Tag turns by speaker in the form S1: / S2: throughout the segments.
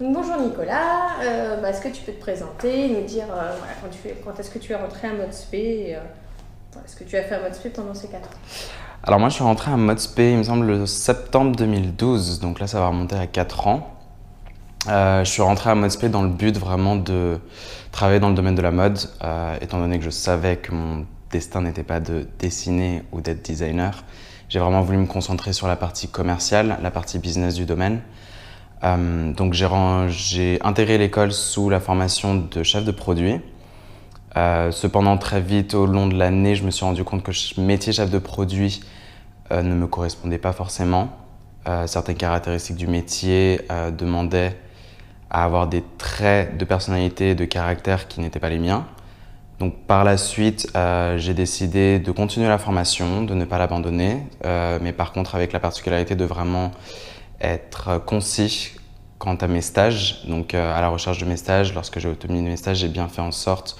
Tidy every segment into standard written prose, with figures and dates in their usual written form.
S1: Donc, bonjour Nicolas, est-ce que tu peux te présenter, nous dire voilà, quand est-ce que tu es rentré à ModSP et voilà, ce que tu as fait à ModSP pendant ces 4 ans?
S2: Alors moi je suis rentré à ModSP, il me semble, le septembre 2012, donc là ça va remonter à 4 ans. Je suis rentré à ModSP dans le but vraiment de travailler dans le domaine de la mode, étant donné que je savais que mon destin n'était pas de dessiner ou d'être designer. J'ai vraiment voulu me concentrer sur la partie commerciale, la partie business du domaine. Donc j'ai intégré l'école sous la formation de chef de produit. Cependant, très vite au long de l'année, je me suis rendu compte que le métier chef de produit ne me correspondait pas forcément. Certaines caractéristiques du métier demandaient à avoir des traits de personnalité et de caractère qui n'étaient pas les miens. Donc par la suite, j'ai décidé de continuer la formation, de ne pas l'abandonner, mais par contre avec la particularité de vraiment être concis quant à mes stages. Donc à la recherche de mes stages, lorsque j'ai obtenu mes stages, j'ai bien fait en sorte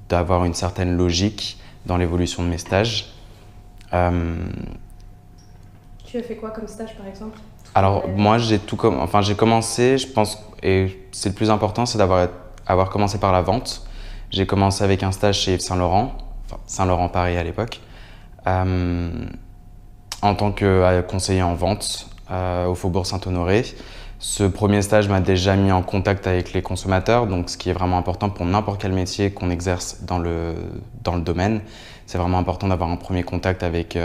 S2: d'avoir une certaine logique dans l'évolution de mes stages.
S1: Tu as fait quoi comme stage par exemple?
S2: Alors moi j'ai commencé, je pense, et c'est le plus important, c'est avoir commencé par la vente. J'ai commencé avec un stage chez Yves Saint Laurent, enfin Saint Laurent Paris à l'époque, en tant que conseiller en vente au Faubourg Saint-Honoré. Ce premier stage m'a déjà mis en contact avec les consommateurs, donc ce qui est vraiment important pour n'importe quel métier qu'on exerce dans le domaine. C'est vraiment important d'avoir un premier contact avec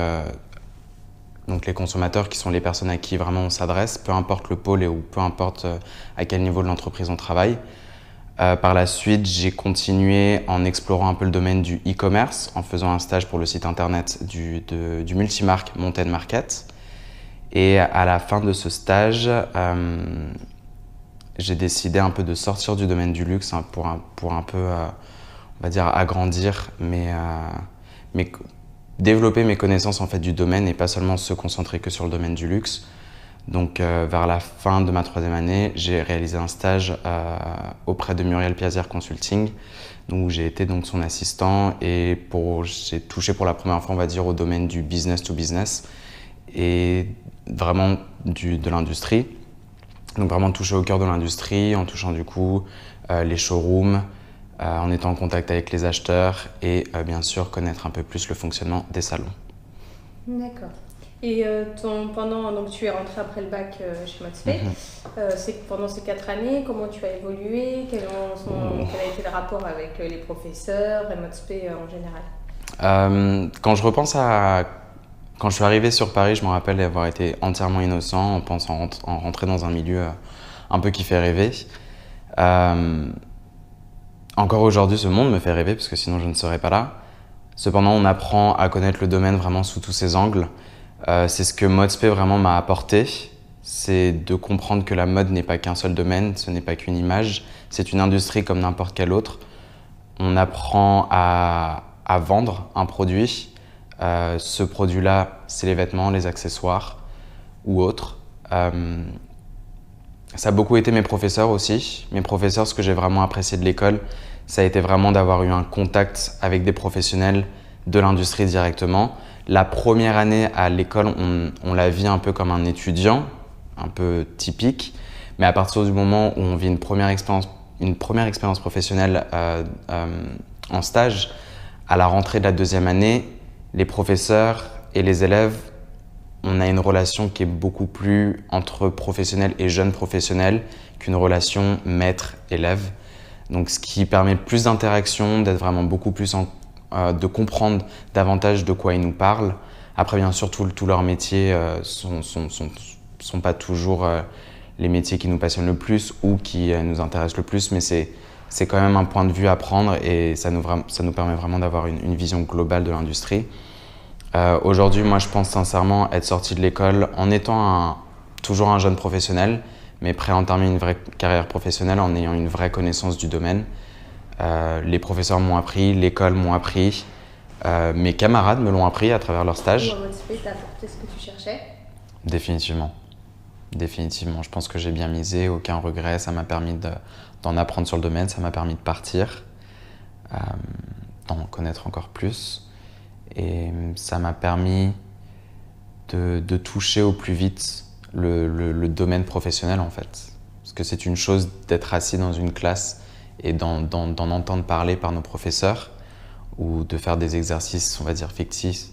S2: donc les consommateurs, qui sont les personnes à qui vraiment on s'adresse, peu importe le pôle ou peu importe à quel niveau de l'entreprise on travaille. Par la suite, j'ai continué en explorant un peu le domaine du e-commerce, en faisant un stage pour le site internet du multimarque Mountain Market. Et à la fin de ce stage, j'ai décidé un peu de sortir du domaine du luxe pour un peu, on va dire, agrandir mais développer mes connaissances en fait du domaine et pas seulement se concentrer que sur le domaine du luxe. Donc vers la fin de ma 3e année, j'ai réalisé un stage auprès de Muriel Piazière Consulting, où j'ai été donc son assistant et j'ai touché pour la première fois, on va dire, au domaine du business to business et vraiment de l'industrie. Donc vraiment toucher au cœur de l'industrie en touchant du coup les showrooms, en étant en contact avec les acheteurs et bien sûr connaître un peu plus le fonctionnement des salons.
S1: D'accord. Et donc tu es rentré après le bac chez ModSP. Pendant ces 4 années, comment tu as évolué? Quel a été le rapport avec les professeurs et ModSP en général?
S2: Quand je repense à quand je suis arrivé sur Paris, je me rappelle d'avoir été entièrement innocent en pensant rentrer dans un milieu un peu qui fait rêver. Encore aujourd'hui, ce monde me fait rêver parce que sinon je ne serais pas là. Cependant, on apprend à connaître le domaine vraiment sous tous ses angles. C'est ce que ModSP vraiment m'a apporté. C'est de comprendre que la mode n'est pas qu'un seul domaine, ce n'est pas qu'une image. C'est une industrie comme n'importe quelle autre. On apprend à vendre un produit. Ce produit-là, c'est les vêtements, les accessoires ou autres. Ça a beaucoup été mes professeurs aussi. Mes professeurs, ce que j'ai vraiment apprécié de l'école, ça a été vraiment d'avoir eu un contact avec des professionnels de l'industrie directement. La première année à l'école, on la vit un peu comme un étudiant, un peu typique. Mais à partir du moment où on vit une première expérience professionnelle en stage, à la rentrée de la 2e année, les professeurs et les élèves, on a une relation qui est beaucoup plus entre professionnels et jeunes professionnels qu'une relation maître-élève. Donc ce qui permet plus d'interaction, d'être vraiment beaucoup plus de comprendre davantage de quoi ils nous parlent. Après, bien sûr, tous leurs métiers sont pas toujours les métiers qui nous passionnent le plus ou qui nous intéressent le plus, mais c'est quand même un point de vue à prendre et ça nous permet vraiment d'avoir une vision globale de l'industrie. Aujourd'hui, moi, je pense sincèrement être sorti de l'école en étant toujours un jeune professionnel, mais prêt à entamer une vraie carrière professionnelle en ayant une vraie connaissance du domaine. Les professeurs m'ont appris, l'école m'ont appris, mes camarades me l'ont appris à travers leurs stages.
S1: Ou à ModSP, t'as apporté ce que tu cherchais?
S2: Définitivement. Définitivement. Je pense que j'ai bien misé, aucun regret. Ça m'a permis d'en apprendre sur le domaine, ça m'a permis de partir, d'en connaître encore plus. Et ça m'a permis de toucher au plus vite le domaine professionnel en fait. Parce que c'est une chose d'être assis dans une classe et d'en entendre parler par nos professeurs ou de faire des exercices, on va dire, fictifs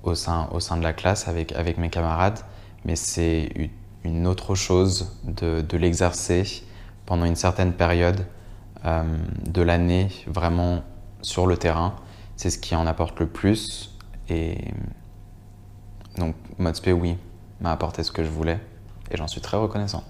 S2: au sein de la classe avec mes camarades. Mais c'est une autre chose de l'exercer pendant une certaine période de l'année, vraiment sur le terrain. C'est ce qui en apporte le plus. Et donc, Mode Spé, oui, m'a apporté ce que je voulais. Et j'en suis très reconnaissant.